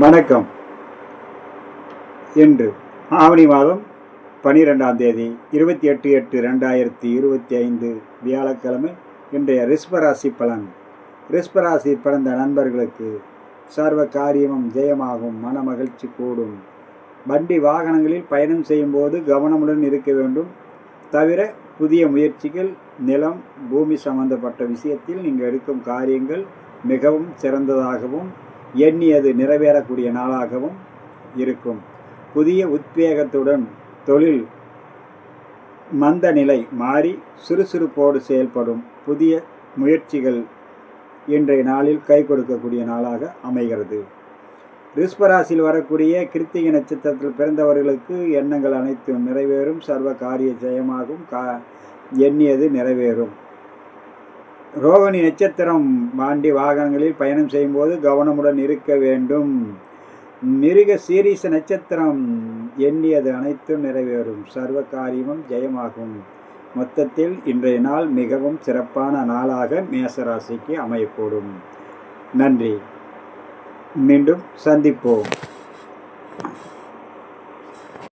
வணக்கம். இன்று ஆவணி மாதம் 12ஆம் தேதி 28/8/2025 வியாழக்கிழமை. இன்றைய ரிஷபராசி பலன். ரிஷபராசி பிறந்த நண்பர்களுக்கு சர்வ காரியமும் ஜெயமாகும், மன மகிழ்ச்சி கூடும். வண்டி வாகனங்களில் பயணம் செய்யும் போது கவனமுடன் இருக்க வேண்டும். தவிர புதிய முயற்சிகள், நிலம், பூமி சம்பந்தப்பட்ட விஷயத்தில் நீங்கள் எடுக்கும் காரியங்கள் மிகவும் சிறந்ததாகவும் எண்ணியது நிறைவேறக்கூடிய நாளாகவும் இருக்கும். புதிய உத்வேகத்துடன் தொழில் மந்த நிலை மாறி சுறுசுறுப்போடு செயல்படும் புதிய முயற்சிகள் இன்றைய நாளில் கை கொடுக்கக்கூடிய நாளாக அமைகிறது. ரிஷபராசியில் வரக்கூடிய கிருத்திகை நட்சத்திரத்தில் பிறந்தவர்களுக்கு எண்ணங்கள் அனைத்தும் நிறைவேறும், சர்வ காரிய ஜெயமாகும், எண்ணியது நிறைவேறும். ரோகிணி நட்சத்திரம் வண்டி வாகனங்களில் பயணம் செய்யும்போது கவனமுடன் இருக்க வேண்டும். மிருக சீரிஷ நட்சத்திரம் எண்ணியது அனைத்தும் நிறைவேறும், சர்வ காரியமும் ஜெயமாகும். மொத்தத்தில் இன்றைய நாள் மிகவும் சிறப்பான நாளாக மேசராசிக்கு அமையக்கூடும். நன்றி. மீண்டும் சந்திப்போம்.